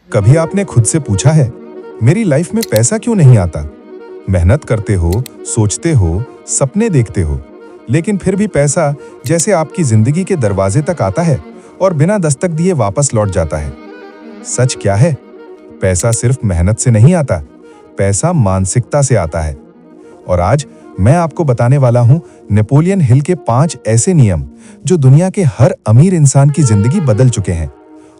कभी आपने खुद से पूछा है, मेरी लाइफ में पैसा क्यों नहीं आता? मेहनत करते हो, सोचते हो, सपने देखते हो, लेकिन फिर भी पैसा जैसे आपकी जिंदगी के दरवाजे तक आता है और बिना दस्तक दिए वापस लौट जाता है। सच क्या है? पैसा सिर्फ मेहनत से नहीं आता, पैसा मानसिकता से आता है। और आज मैं आपको बताने वाला हूं नेपोलियन हिल के 5 ऐसे नियम जो दुनिया के हर अमीर इंसान की जिंदगी बदल चुके हैं।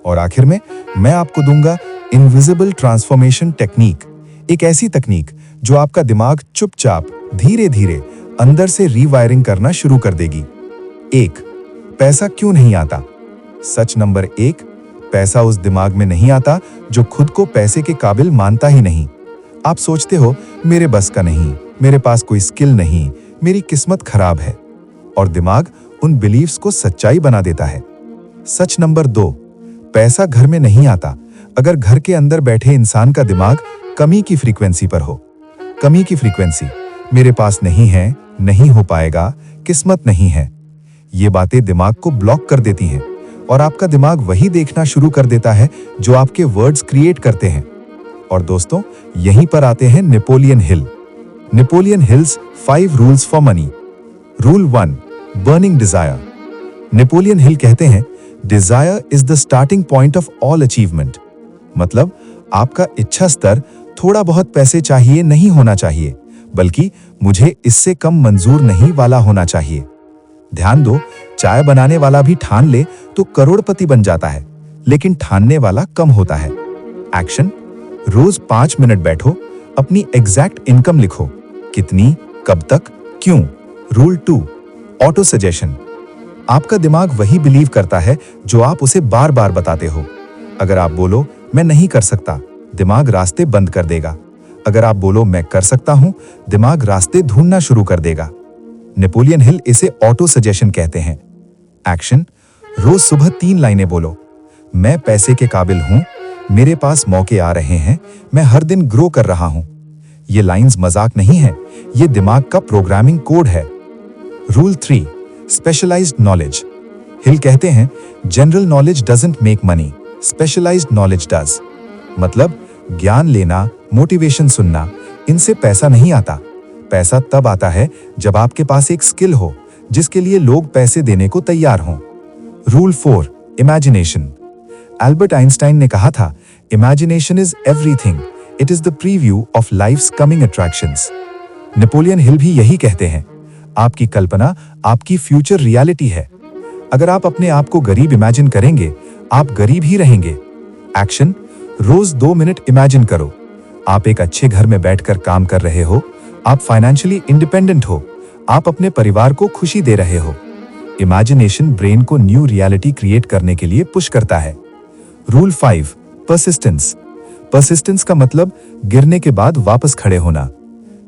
और आखिर में मैं आपको दूंगा इनविजिबल ट्रांसफॉर्मेशन टेक्निक, एक ऐसी तकनीक जो आपका दिमाग चुपचाप धीरे धीरे अंदर से रीवायरिंग करना शुरू कर देगी। 1. पैसा क्यों नहीं आता? सच नंबर 1, पैसा उस दिमाग में नहीं आता जो खुद को पैसे के काबिल मानता ही नहीं। आप सोचते हो, मेरे बस का नहीं, मेरे पास कोई स्किल नहीं, मेरी किस्मत खराब है, और दिमाग उन बिलीव्स को सच्चाई बना देता है। सच नंबर 2, पैसा घर में नहीं आता अगर घर के अंदर बैठे इंसान का दिमाग कमी की फ्रीक्वेंसी पर हो। कमी की फ्रीक्वेंसी, मेरे पास नहीं है, नहीं हो पाएगा, किस्मत नहीं है, ये बातें दिमाग को ब्लॉक कर देती हैं और आपका दिमाग वही देखना शुरू कर देता है जो आपके वर्ड्स क्रिएट करते हैं। और दोस्तों, यहीं पर आते हैं Napoleon Hill. Napoleon hills 5 rules for money. Rule 1, burning desire. Napoleon Hill कहते हैं, desire is the starting point of all achievement. मतलब आपका इच्छा स्तर थोड़ा बहुत पैसे चाहिए नहीं होना चाहिए, बल्कि मुझे इससे कम मंजूर नहीं वाला होना चाहिए। ध्यान दो, चाय बनाने वाला भी ठान ले तो करोड़पति बन जाता है, लेकिन ठानने वाला कम होता है। एक्शन, रोज 5 मिनट बैठो, अपनी एग्जैक्ट इनकम लिखो, कितनी, कब तक, क्यों। Rule 2, auto suggestion. आपका दिमाग वही बिलीव करता है जो आप उसे बार बार बताते हो। अगर आप बोलो मैं नहीं कर सकता, दिमाग रास्ते बंद कर देगा। अगर आप बोलो मैं कर सकता हूं, दिमाग रास्ते ढूंढना शुरू कर देगा। नेपोलियन हिल इसे ऑटो सजेशन कहते हैं। एक्शन, रोज सुबह 3 लाइनें बोलो, मैं पैसे के काबिल हूं, मेरे पास मौके आ रहे हैं, मैं हर दिन ग्रो कर रहा हूं। ये लाइंस मजाक नहीं है, ये दिमाग का प्रोग्रामिंग कोड है। Rule 3, specialised knowledge. हिल कहते हैं, general knowledge doesn't make money, specialised knowledge does. मतलब ज्ञान लेना, मोटिवेशन सुनना, इनसे पैसा नहीं आता। पैसा तब आता है जब आपके पास एक स्किल हो जिसके लिए लोग पैसे देने को तैयार हों। Rule 4, imagination. एल्बर्ट आइंस्टाइन ने कहा था, imagination is everything, it is the preview of life's coming attractions. Napoleon Hill भी यही कहते हैं, आपकी कल्पना आपकी फ्यूचर रियलिटी है। अगर आप अपने आप को गरीब इमेजिन करेंगे, आप गरीब ही रहेंगे। एक्शन, रोज 2 मिनट इमेजिन करो, आप एक अच्छे घर में बैठकर काम कर रहे हो, आप फाइनेंशियली इंडिपेंडेंट हो, आप अपने परिवार को खुशी दे रहे हो। इमेजिनेशन ब्रेन को न्यू रियलिटी क्रिएट करने के लिए पुश करता है। Rule 5, persistence. परसिस्टेंस का मतलब गिरने के बाद वापस खड़े होना।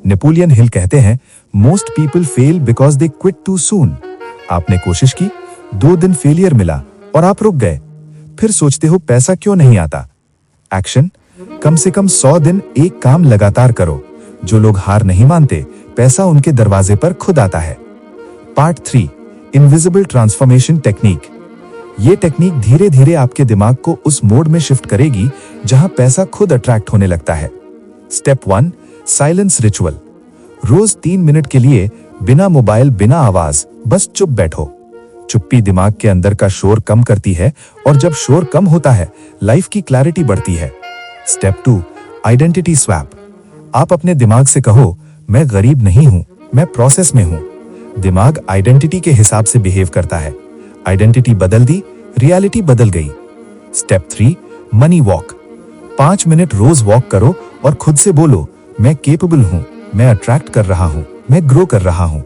नेपोलियन हिल कहते हैं, most people fail because they quit too soon. आपने कोशिश की, 2 दिन फेलियर मिला और आप रुक गए, फिर सोचते हो पैसा क्यों नहीं आता। एक्शन, कम से कम 100 दिन एक काम लगातार करो। जो लोग हार नहीं मानते, पैसा उनके दरवाजे पर खुद आता है। Part 3, invisible transformation technique. ये टेक्निक धीरे धीरे आपके दिमाग को उस मोड में शिफ्ट करेगी जहां पैसा खुद अट्रैक्ट होने लगता है। Step 1, silence ritual. रोज 3 मिनट के लिए बिना मोबाइल, बिना आवाज, बस चुप बैठो। चुप्पी दिमाग के अंदर का शोर कम करती है और जब शोर कम होता है, लाइफ की क्लैरिटी बढ़ती है। Step 2, identity swap. आप अपने दिमाग से कहो, मैं गरीब नहीं हूं, मैं प्रोसेस में हूं। दिमाग आइडेंटिटी के हिसाब से बिहेव करता है। आइडेंटिटी बदल दी, रियलिटी बदल गई। Step 3, money walk. 5 मिनट रोज वॉक करो और खुद से बोलो, मैं केपेबल हूं, मैं अट्रैक्ट कर रहा हूं, मैं ग्रो कर रहा हूं।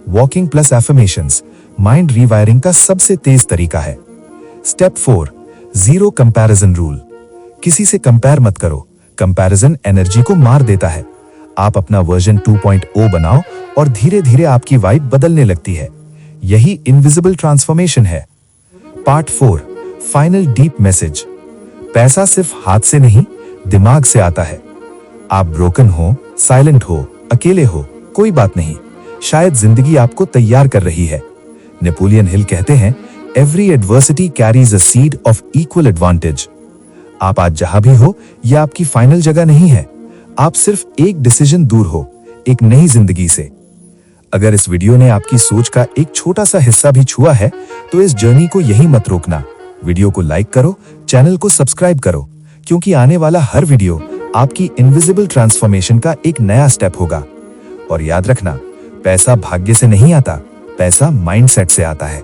Walking plus affirmations mind rewiring का सबसे तेज तरीका है। Step 4, zero comparison rule. किसी से कंपेयर मत करो, कंपैरिजन एनर्जी को मार देता है। आप अपना वर्जन 2.0 बनाओ और धीरे धीरे आपकी वाइब बदलने लगती है। यही इनविजिबल ट्रांसफॉर्मेशन है। Part 4, final deep message. पैसा सिर्फ हाथ से नहीं, दिमाग से आता है। आप ब्रोकन हो, साइलेंट हो, अकेले हो, कोई बात नहीं, शायद जिंदगी आपको तैयार कर रही है। नेपोलियन हिल कहते हैं, every adversity carries a seed of equal advantage. आप आज जहां भी हो, यह आपकी फाइनल जगह नहीं है। आप सिर्फ एक डिसीजन दूर हो, एक नई जिंदगी से। अगर इस वीडियो ने आपकी सोच का एक छोटा सा हिस्सा भी छुआ है, तो इस जर्नी को यहीं मत रोकना। वीडियो को लाइक करो, चैनल को सब्सक्राइब करो, क्योंकि आने वाला हर वीडियो आपकी इनविजिबल ट्रांसफॉर्मेशन का एक नया स्टेप होगा। और याद रखना, पैसा भाग्य से नहीं आता, पैसा माइंडसेट से आता है।